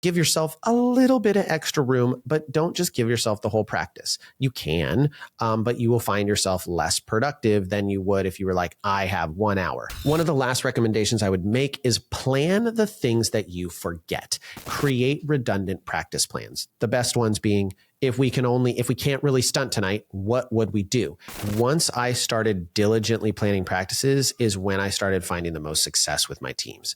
give yourself a little bit of extra room, but don't just give yourself the whole practice. You can, but you will find yourself less productive than you would if you were like, I have 1 hour. One of the last recommendations I would make is plan the things that you forget. Create redundant practice plans. The best ones being, if we can't really stunt tonight, what would we do? Once I started diligently planning practices is when I started finding the most success with my teams.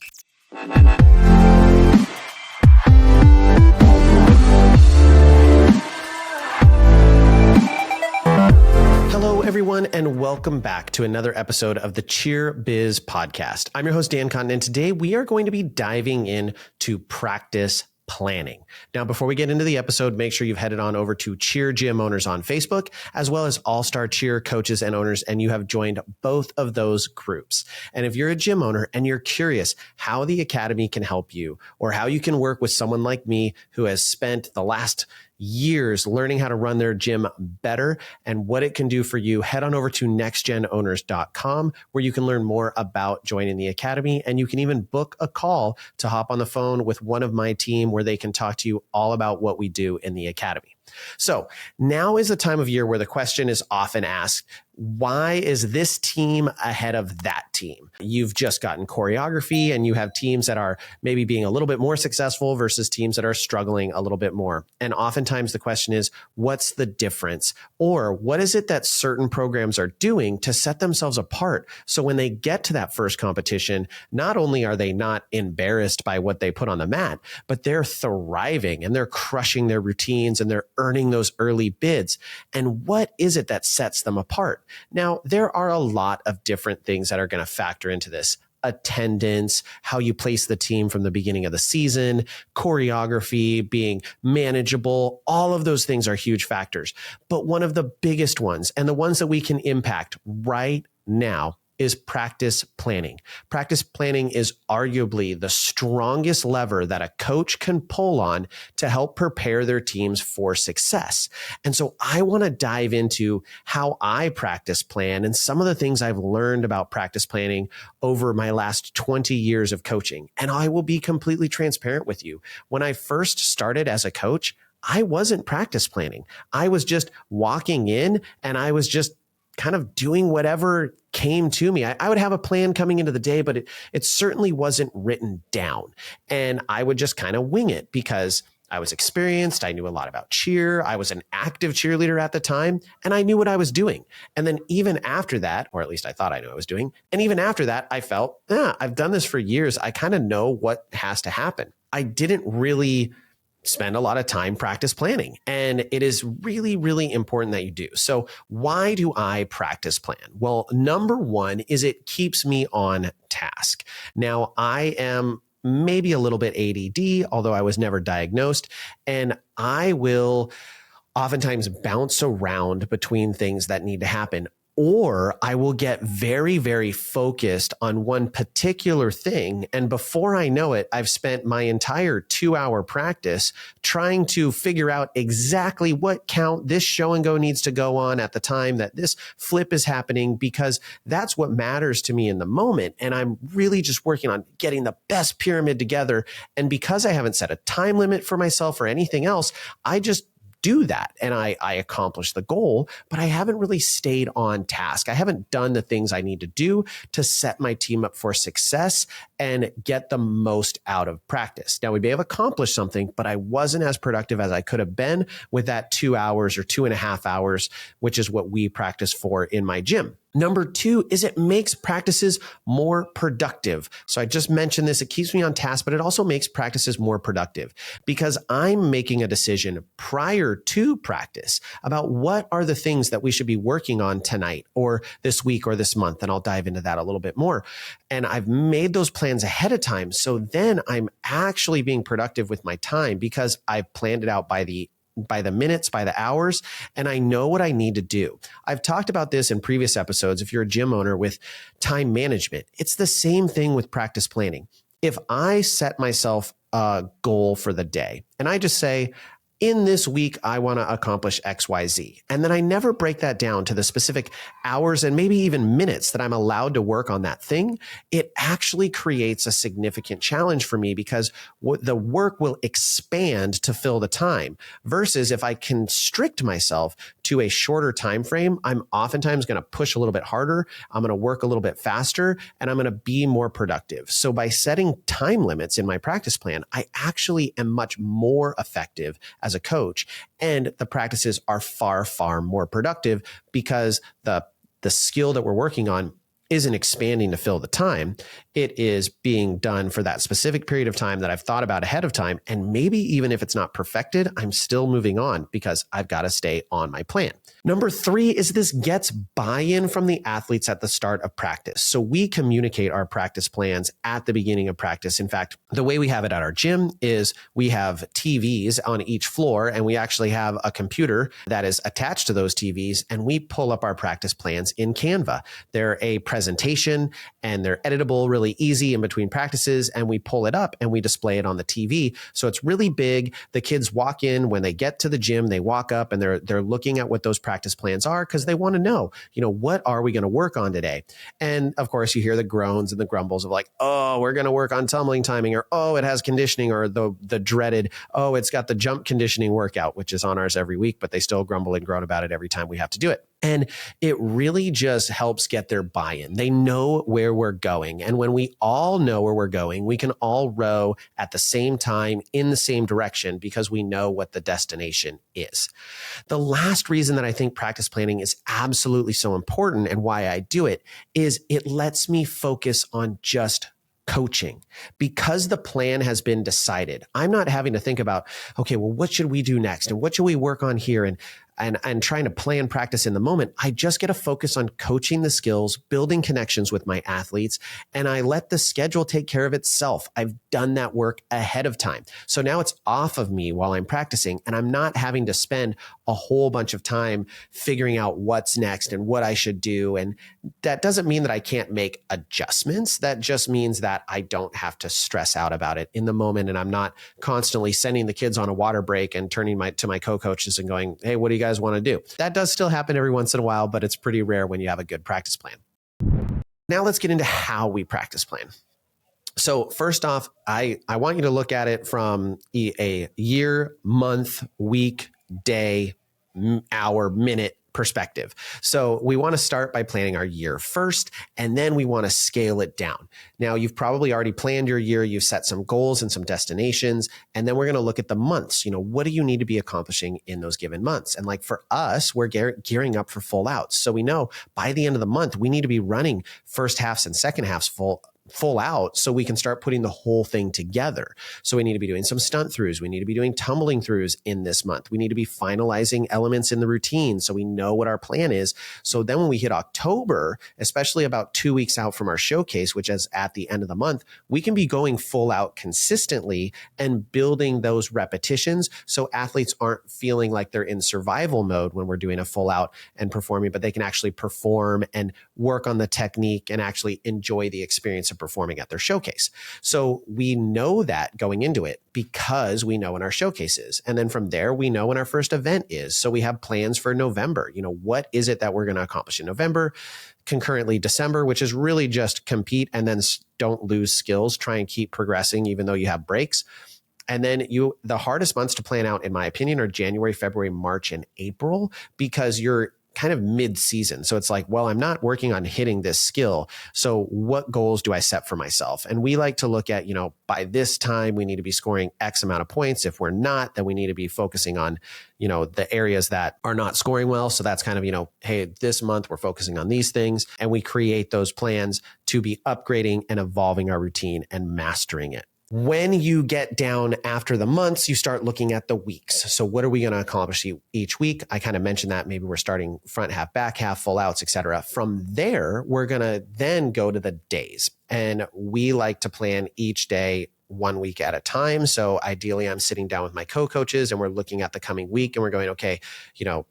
Hello, everyone, and welcome back to another episode of the Cheer Biz podcast. I'm your host, Dan Cotton, and today we are going to be diving into practice planning. Now, before we get into the episode, make sure you've headed on over to Cheer Gym Owners on Facebook, as well as All-Star Cheer Coaches and Owners, and you have joined both of those groups. And if you're a gym owner and you're curious how the Academy can help you, or how you can work with someone like me who has spent the last years learning how to run their gym better and what it can do for you, head on over to nextgenowners.com where you can learn more about joining the Academy. And you can even book a call to hop on the phone with one of my team where they can talk to you all about what we do in the Academy. So now is the time of year where the question is often asked, why is this team ahead of that team? You've just gotten choreography and you have teams that are maybe being a little bit more successful versus teams that are struggling a little bit more. And oftentimes the question is, what's the difference? Or what is it that certain programs are doing to set themselves apart? So when they get to that first competition, not only are they not embarrassed by what they put on the mat, but they're thriving and they're crushing their routines and they're earning those early bids. And what is it that sets them apart? Now, there are a lot of different things that are going to factor into this. Attendance, how you place the team from the beginning of the season, choreography, being manageable, all of those things are huge factors. But one of the biggest ones, and the ones that we can impact right now, is practice planning. Practice planning is arguably the strongest lever that a coach can pull on to help prepare their teams for success. And so I want to dive into how I practice plan and some of the things I've learned about practice planning over my last 20 years of coaching. And I will be completely transparent with you. When I first started as a coach, I wasn't practice planning. I was just walking in and I was just kind of doing whatever came to me. I would have a plan coming into the day, but it certainly wasn't written down. And I would just kind of wing it because I was experienced. I knew a lot about cheer. I was an active cheerleader at the time, and I knew what I was doing. And then even after that, or at least I thought I knew what I was doing. And even after that, I felt, I've done this for years. I kind of know what has to happen. I didn't really spend a lot of time practice planning. And it is really, really important that you do. So why do I practice plan? Well, number one is it keeps me on task. Now, I am maybe a little bit ADD, although I was never diagnosed, and I will oftentimes bounce around between things that need to happen. Or I will get very, very focused on one particular thing. And before I know it, I've spent my entire 2-hour practice trying to figure out exactly what count this show and go needs to go on at the time that this flip is happening, because that's what matters to me in the moment. And I'm really just working on getting the best pyramid together. And because I haven't set a time limit for myself or anything else, I just do that and I accomplish the goal, but I haven't really stayed on task. I haven't done the things I need to do to set my team up for success and get the most out of practice. Now, we may have accomplished something, but I wasn't as productive as I could have been with that 2 hours or 2.5 hours, which is what we practice for in my gym. Number two is it makes practices more productive. So I just mentioned this, it keeps me on task, but it also makes practices more productive because I'm making a decision prior to practice about what are the things that we should be working on tonight or this week or this month. And I'll dive into that a little bit more. And I've made those plans ahead of time. So then I'm actually being productive with my time because I've planned it out by the minutes, by the hours, and I know what I need to do. I've talked about this in previous episodes. If you're a gym owner with time management, it's the same thing with practice planning. If I set myself a goal for the day and I just say, in this week, I want to accomplish X, Y, Z. And then I never break that down to the specific hours and maybe even minutes that I'm allowed to work on that thing. It actually creates a significant challenge for me because the work will expand to fill the time versus if I constrict myself to a shorter time frame, I'm oftentimes going to push a little bit harder. I'm going to work a little bit faster and I'm going to be more productive. So by setting time limits in my practice plan, I actually am much more effective as a coach. And the practices are far, far more productive because the skill that we're working on isn't expanding to fill the time. It is being done for that specific period of time that I've thought about ahead of time. And maybe even if it's not perfected, I'm still moving on because I've got to stay on my plan. Number 3 is this gets buy-in from the athletes at the start of practice. So we communicate our practice plans at the beginning of practice. In fact, the way we have it at our gym is we have TVs on each floor and we actually have a computer that is attached to those TVs and we pull up our practice plans in Canva. They're a presentation and they're editable really easy in between practices and we pull it up and we display it on the TV. So it's really big. The kids walk in when they get to the gym, they walk up and they're looking at what those practice plans are because they want to know, what are we going to work on today? And of course you hear the groans and the grumbles of like, oh, we're going to work on tumbling timing or, oh, it has conditioning or the dreaded, oh, it's got the jump conditioning workout, which is on ours every week, but they still grumble and groan about it every time we have to do it. And it really just helps get their buy-in. They know where we're going. And when we all know where we're going, we can all row at the same time in the same direction because we know what the destination is. The last reason that I think practice planning is absolutely so important and why I do it is it lets me focus on just coaching. Because the plan has been decided, I'm not having to think about, okay, well, what should we do next? And what should we work on here? And trying to plan practice in the moment. I just get to focus on coaching the skills, building connections with my athletes, and I let the schedule take care of itself. I've done that work ahead of time. So now it's off of me while I'm practicing, and I'm not having to spend a whole bunch of time figuring out what's next and what I should do. And that doesn't mean that I can't make adjustments. That just means that I don't have to stress out about it in the moment, and I'm not constantly sending the kids on a water break and turning to my co-coaches and going, hey, what do you guys want to do? That does still happen every once in a while, but it's pretty rare when you have a good practice plan. Now let's get into how we practice plan. So first off, I want you to look at it from a year, month, week, day, hour, minute perspective. So we want to start by planning our year first, and then we want to scale it down. Now, you've probably already planned your year. You've set some goals and some destinations, and then we're going to look at the months. What do you need to be accomplishing in those given months? And like for us, we're gearing up for full outs. So we know by the end of the month, we need to be running first halves and second halves full out so we can start putting the whole thing together. So we need to be doing some stunt throughs. We need to be doing tumbling throughs in this month. We need to be finalizing elements in the routine so we know what our plan is. So then when we hit October, especially about 2 weeks out from our showcase, which is at the end of the month, we can be going full out consistently and building those repetitions so athletes aren't feeling like they're in survival mode when we're doing a full out and performing, but they can actually perform and work on the technique and actually enjoy the experience of performing at their showcase. So we know that going into it because we know when our showcase is. And then from there, we know when our first event is. So we have plans for November. What is it that we're going to accomplish in November? Concurrently December, which is really just compete and then don't lose skills, try and keep progressing even though you have breaks. And then the hardest months to plan out, in my opinion, are January, February, March, and April, because you're kind of mid-season. So it's like, well, I'm not working on hitting this skill. So what goals do I set for myself? And we like to look at, by this time, we need to be scoring X amount of points. If we're not, then we need to be focusing on, the areas that are not scoring well. So that's kind of, hey, this month we're focusing on these things. And we create those plans to be upgrading and evolving our routine and mastering it. When you get down after the months, you start looking at the weeks. So what are we going to accomplish each week? I kind of mentioned that maybe we're starting front half, back half, full outs, etc. From there, we're going to then go to the days. And we like to plan each day one week at a time. So ideally, I'm sitting down with my co-coaches and we're looking at the coming week and we're going, okay,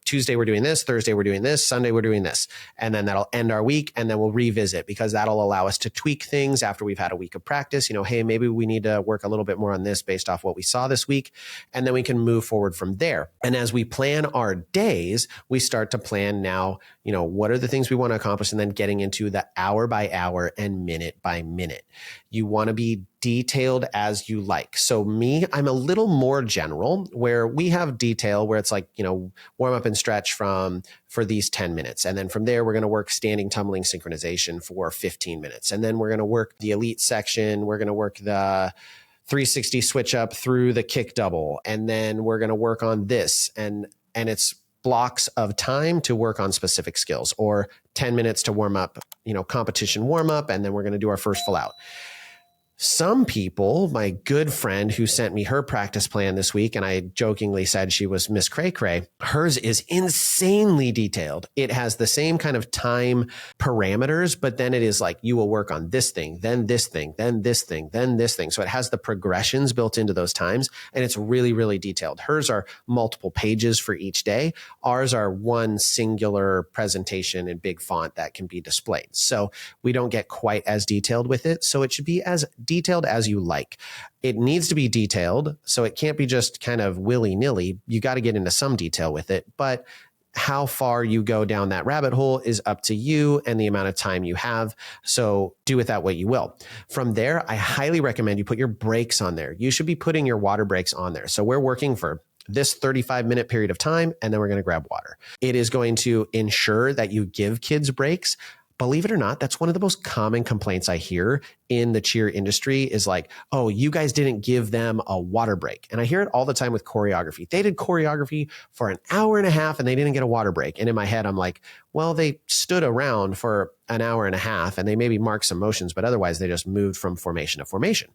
Tuesday we're doing this, Thursday we're doing this, Sunday we're doing this. And then that'll end our week and then we'll revisit because that'll allow us to tweak things after we've had a week of practice. Hey, maybe we need to work a little bit more on this based off what we saw this week. And then we can move forward from there. And as we plan our days, we start to plan now, what are the things we want to accomplish? And then getting into the hour by hour and minute by minute. You want to be detailed as you like. So me, I'm a little more general where we have detail where it's like, warm up and stretch for these 10 minutes. And then from there, we're going to work standing, tumbling synchronization for 15 minutes. And then we're going to work the elite section. We're going to work the 360 switch up through the kick double. And then we're going to work on this. And it's blocks of time to work on specific skills or 10 minutes to warm up, competition warm up. And then we're going to do our first full out. Some people, my good friend who sent me her practice plan this week, and I jokingly said she was Miss Cray Cray, hers is insanely detailed. It has the same kind of time parameters, but then it is like you will work on this thing, then this thing, then this thing, then this thing. So it has the progressions built into those times, and it's really, really detailed. Hers are multiple pages for each day. Ours are one singular presentation in big font that can be displayed. So we don't get quite as detailed with it. So it should be as detailed as you like. It needs to be detailed, so it can't be just kind of willy-nilly. You got to get into some detail with it, but how far you go down that rabbit hole is up to you and the amount of time you have. So do with that what you will. From there, I highly recommend you put your breaks on there. You should be putting your water breaks on there. So we're working for this 35-minute period of time, and then we're going to grab water. It is going to ensure that you give kids breaks. Believe it or not, that's one of the most common complaints I hear in the cheer industry is like, oh, you guys didn't give them a water break. And I hear it all the time with choreography. They did choreography for an hour and a half and they didn't get a water break. And in my head, I'm like, well, they stood around for an hour and a half and they maybe marked some motions, but otherwise they just moved from formation to formation.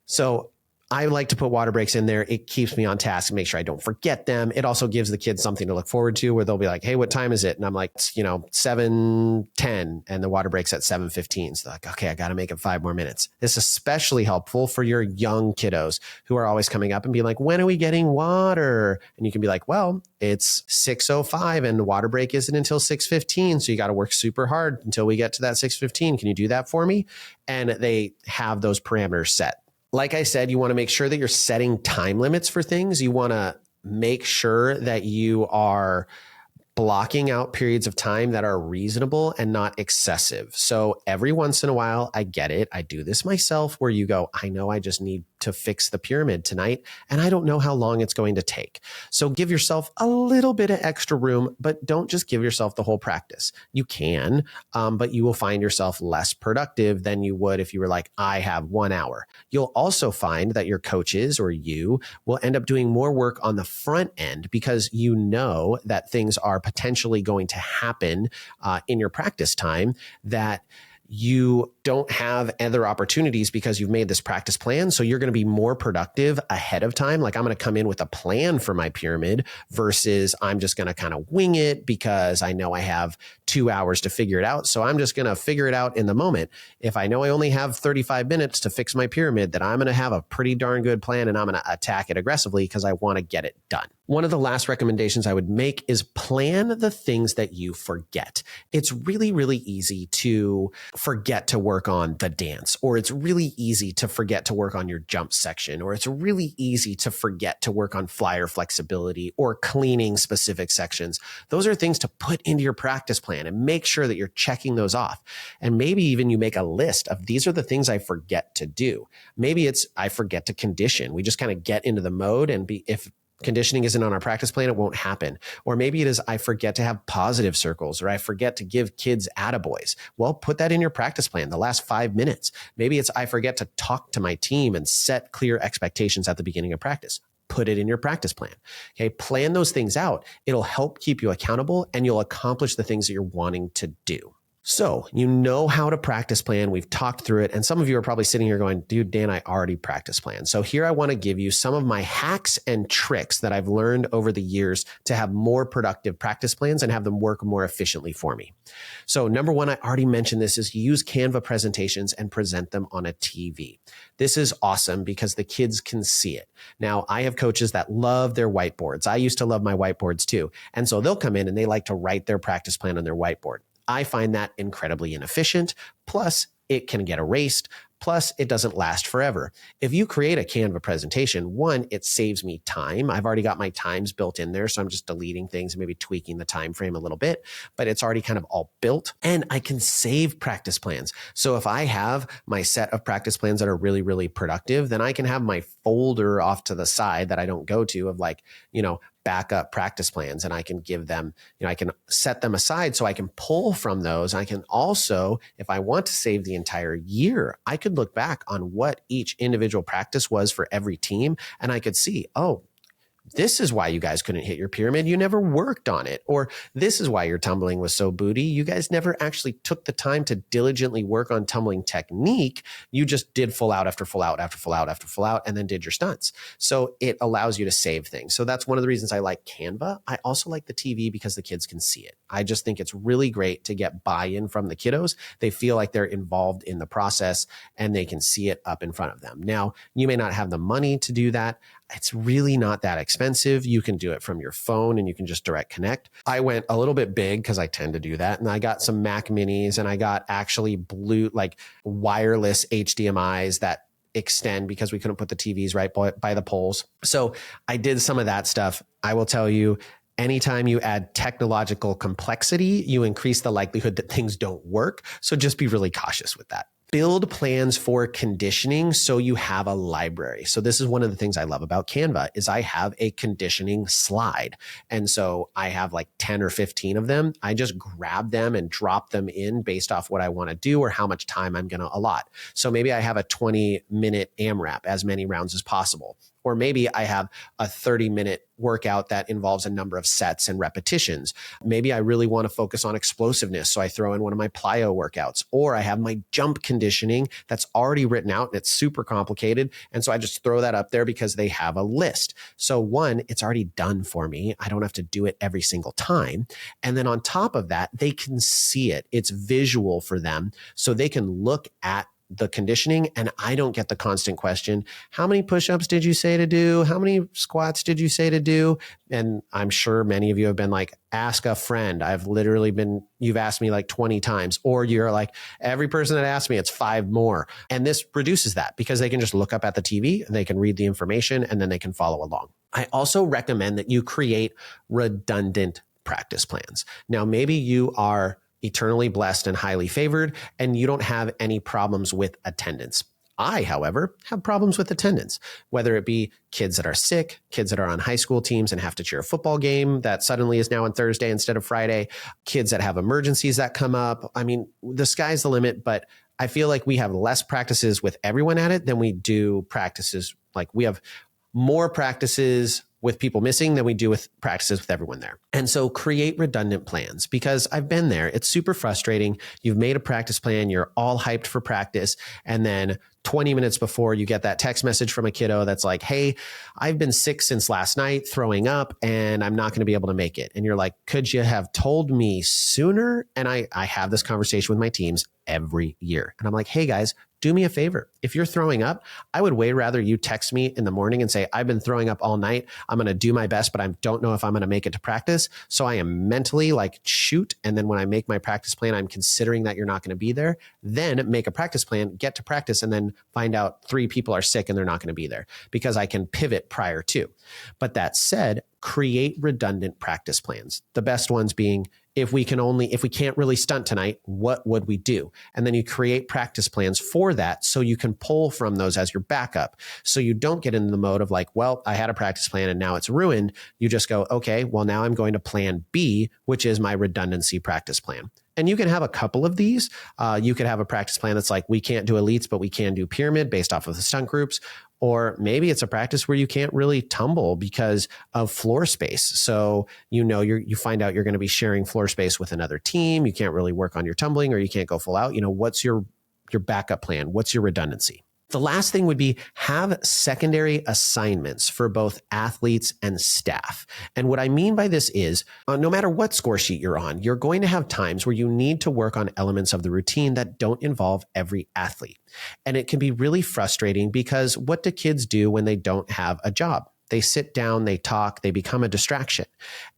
So I like to put water breaks in there. It keeps me on task and make sure I don't forget them. It also gives the kids something to look forward to where they'll be like, hey, what time is it? And I'm like, it's, 7:10 and the water break's at 7:15. So they're like, okay, I got to make it 5 more minutes. This is especially helpful for your young kiddos who are always coming up and being like, when are we getting water? And you can be like, well, it's 6:05 and the water break isn't until 6:15. So you got to work super hard until we get to that 6:15. Can you do that for me? And they have those parameters set. Like I said, you want to make sure that you're setting time limits for things. You want to make sure that you are blocking out periods of time that are reasonable and not excessive. So every once in a while, I get it. I do this myself where you go, I know I just need to fix the pyramid tonight, and I don't know how long it's going to take. So give yourself a little bit of extra room, but don't just give yourself the whole practice. You can, but you will find yourself less productive than you would if you were like, I have 1 hour. You'll also find that your coaches or you will end up doing more work on the front end because you know that things are potentially going to happen in your practice time that you don't have other opportunities because you've made this practice plan. So you're going to be more productive ahead of time. Like I'm going to come in with a plan for my pyramid versus I'm just going to kind of wing it because I know I have 2 hours to figure it out. So I'm just going to figure it out in the moment. If I know I only have 35 minutes to fix my pyramid, then I'm going to have a pretty darn good plan and I'm going to attack it aggressively because I want to get it done. One of the last recommendations I would make is plan the things that you forget. It's really, really easy to forget to work on the dance, or it's really easy to forget to work on your jump section, or it's really easy to forget to work on flyer flexibility or cleaning specific sections. Those are things to put into your practice plan and make sure that you're checking those off. And maybe even you make a list of these are the things I forget to do. Maybe it's I forget to condition. We just kind of get into the mode and if conditioning isn't on our practice plan, it won't happen. Or maybe it is, I forget to have positive circles, or I forget to give kids attaboys. Well, put that in your practice plan, the last 5 minutes. Maybe it's, I forget to talk to my team and set clear expectations at the beginning of practice. Put it in your practice plan. Okay. Plan those things out. It'll help keep you accountable and you'll accomplish the things that you're wanting to do. So you know how to practice plan. We've talked through it. And some of you are probably sitting here going, dude, Dan, I already practice plan. So here I want to give you some of my hacks and tricks that I've learned over the years to have more productive practice plans and have them work more efficiently for me. So number one, I already mentioned this, is use Canva presentations and present them on a TV. This is awesome because the kids can see it. Now, I have coaches that love their whiteboards. I used to love my whiteboards too. And so they'll come in and they like to write their practice plan on their whiteboard. I find that incredibly inefficient. Plus, it can get erased. Plus, it doesn't last forever. If you create a Canva presentation, one, it saves me time. I've already got my times built in there, so I'm just deleting things and maybe tweaking the time frame a little bit, but it's already kind of all built. And I can save practice plans. So if I have my set of practice plans that are really, really productive, then I can have my folder off to the side that I don't go to of backup practice plans, and I can give them, I can set them aside so I can pull from those. I can also, if I want to save the entire year, I could look back on what each individual practice was for every team, and I could see, oh, this is why you guys couldn't hit your pyramid. You never worked on it. Or this is why your tumbling was so booty. You guys never actually took the time to diligently work on tumbling technique. You just did full out after full out after full out after full out and then did your stunts. So it allows you to save things. So that's one of the reasons I like Canva. I also like the TV because the kids can see it. I just think it's really great to get buy-in from the kiddos. They feel like they're involved in the process and they can see it up in front of them. Now, you may not have the money to do that. It's really not that expensive. You can do it from your phone and you can just direct connect. I went a little bit big because I tend to do that. And I got some Mac minis and I got actually wireless HDMIs that extend because we couldn't put the TVs right by the poles. So I did some of that stuff. I will tell you, anytime you add technological complexity, you increase the likelihood that things don't work. So just be really cautious with that. Build plans for conditioning so you have a library. So this is one of the things I love about Canva is I have a conditioning slide. And so I have like 10 or 15 of them. I just grab them and drop them in based off what I want to do or how much time I'm going to allot. So maybe I have a 20-minute AMRAP, as many rounds as possible. Or maybe I have a 30-minute workout that involves a number of sets and repetitions. Maybe I really want to focus on explosiveness, so I throw in one of my plyo workouts. Or I have my jump conditioning that's already written out and it's super complicated. And so I just throw that up there because they have a list. So one, it's already done for me. I don't have to do it every single time. And then on top of that, they can see it. It's visual for them. So they can look at the conditioning and I don't get the constant question, how many push-ups did you say to do? How many squats did you say to do? And I'm sure many of you have been like, ask a friend. You've asked me like 20 times, or you're like, every person that asked me, it's 5 more. And this reduces that because they can just look up at the TV, they can read the information, and then they can follow along. I also recommend that you create redundant practice plans. Now, maybe you are eternally blessed and highly favored, and you don't have any problems with attendance. I, however, have problems with attendance, whether it be kids that are sick, kids that are on high school teams and have to cheer a football game that suddenly is now on Thursday instead of Friday, kids that have emergencies that come up. I mean, the sky's the limit, but I feel like we have less practices with everyone at it than we do practices. Like we have more practices with people missing than we do with practices with everyone there. And so create redundant plans because I've been there. It's super frustrating. You've made a practice plan. You're all hyped for practice. And then 20 minutes before you get that text message from a kiddo that's like, hey, I've been sick since last night, throwing up, and I'm not going to be able to make it. And you're like, could you have told me sooner? And I have this conversation with my teams every year. And I'm like, hey guys, do me a favor. If you're throwing up, I would way rather you text me in the morning and say, I've been throwing up all night. I'm going to do my best, but I don't know if I'm going to make it to practice. So I am mentally like, shoot. And then when I make my practice plan, I'm considering that you're not going to be there. Then make a practice plan, get to practice, and then find out 3 people are sick and they're not going to be there because I can pivot prior to. But that said, create redundant practice plans. The best ones being, if we can't really stunt tonight, what would we do? And then you create practice plans for that so you can pull from those as your backup. So you don't get into the mode of like, well, I had a practice plan and now it's ruined. You just go, okay, well, now I'm going to plan B, which is my redundancy practice plan. And you can have a couple of these. You could have a practice plan that's like, we can't do elites, but we can do pyramid based off of the stunt groups. Or maybe it's a practice where you can't really tumble because of floor space. So, you find out you're going to be sharing floor space with another team. You can't really work on your tumbling, or you can't go full out. What's your backup plan? What's your redundancy? The last thing would be have secondary assignments for both athletes and staff. And what I mean by this is no matter what score sheet you're on, you're going to have times where you need to work on elements of the routine that don't involve every athlete. And it can be really frustrating because what do kids do when they don't have a job? They sit down, they talk, they become a distraction.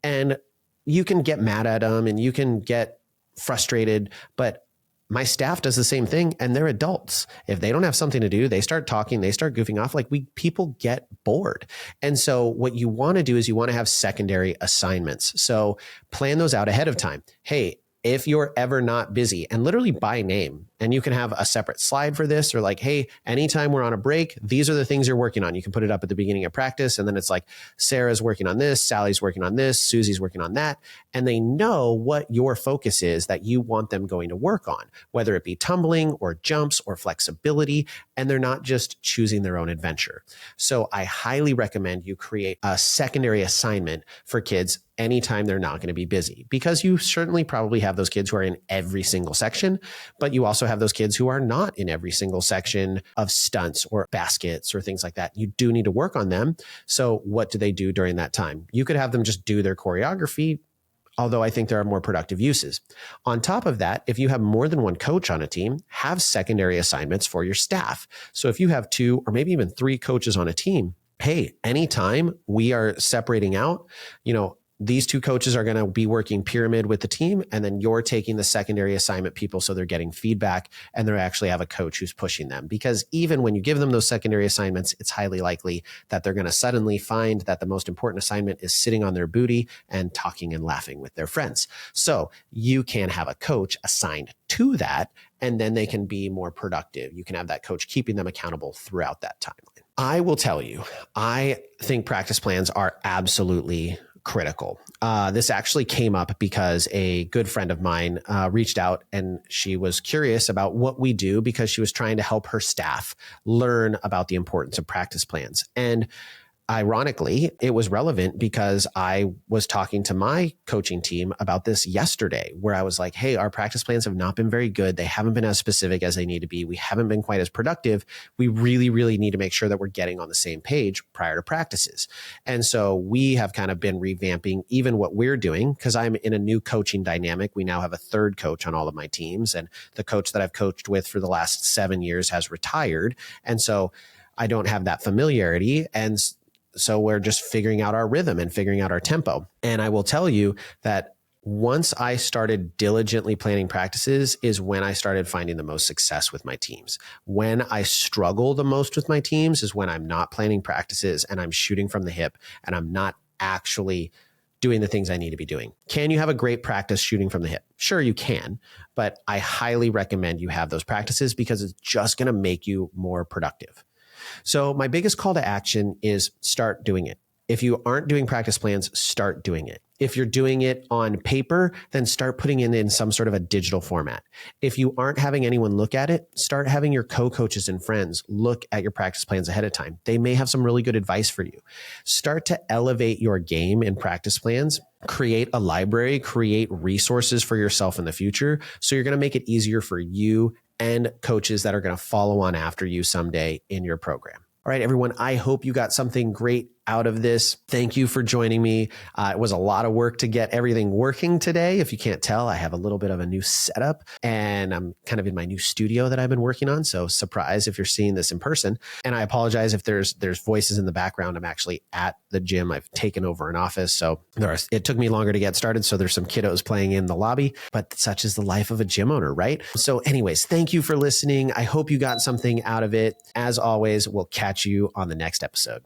And you can get mad at them and you can get frustrated, but my staff does the same thing, and they're adults. If they don't have something to do, they start talking, they start goofing off. People get bored. And so what you want to do is you want to have secondary assignments. So plan those out ahead of time. Hey, if you're ever not busy, and literally by name, and you can have a separate slide for this, or like, hey, anytime we're on a break, these are the things you're working on. You can put it up at the beginning of practice. And then it's like, Sarah's working on this, Sally's working on this, Susie's working on that. And they know what your focus is that you want them going to work on, whether it be tumbling or jumps or flexibility. And they're not just choosing their own adventure. So I highly recommend you create a secondary assignment for kids anytime they're not going to be busy, because you certainly probably have those kids who are in every single section, but you also have those kids who are not in every single section of stunts or baskets or things like that. You do need to work on them. So what do they do during that time? You could have them just do their choreography, although I think there are more productive uses. On top of that, if you have more than one coach on a team, have secondary assignments for your staff. So if you have 2 or maybe even 3 coaches on a team, hey, anytime we are separating out, these 2 coaches are going to be working pyramid with the team, and then you're taking the secondary assignment people so they're getting feedback and they actually have a coach who's pushing them. Because even when you give them those secondary assignments, it's highly likely that they're going to suddenly find that the most important assignment is sitting on their booty and talking and laughing with their friends. So you can have a coach assigned to that, and then they can be more productive. You can have that coach keeping them accountable throughout that timeline. I will tell you, I think practice plans are absolutely critical. This actually came up because a good friend of mine reached out, and she was curious about what we do because she was trying to help her staff learn about the importance of practice plans. And ironically, it was relevant because I was talking to my coaching team about this yesterday, where I was like, hey, our practice plans have not been very good. They haven't been as specific as they need to be. We haven't been quite as productive. We really, really need to make sure that we're getting on the same page prior to practices. And so we have kind of been revamping even what we're doing, because I'm in a new coaching dynamic. We now have a 3rd coach on all of my teams, and the coach that I've coached with for the last 7 years has retired. And so I don't have that familiarity. And so we're just figuring out our rhythm and figuring out our tempo. And I will tell you that once I started diligently planning practices is when I started finding the most success with my teams. When I struggle the most with my teams is when I'm not planning practices and I'm shooting from the hip and I'm not actually doing the things I need to be doing. Can you have a great practice shooting from the hip? Sure, you can, but I highly recommend you have those practices because it's just going to make you more productive. So my biggest call to action is start doing it. If you aren't doing practice plans, start doing it. If you're doing it on paper, then start putting it in some sort of a digital format. If you aren't having anyone look at it, start having your co-coaches and friends look at your practice plans ahead of time. They may have some really good advice for you. Start to elevate your game in practice plans. Create a library, create resources for yourself in the future. So you're going to make it easier for you and coaches that are going to follow on after you someday in your program. All right, everyone, I hope you got something great out of this. Thank you for joining me. It was a lot of work to get everything working today. If you can't tell, I have a little bit of a new setup and I'm kind of in my new studio that I've been working on. So surprise if you're seeing this in person. And I apologize if there's voices in the background. I'm actually at the gym. I've taken over an office. So it took me longer to get started. So there's some kiddos playing in the lobby, but such is the life of a gym owner, right? So anyways, thank you for listening. I hope you got something out of it. As always, we'll catch you on the next episode.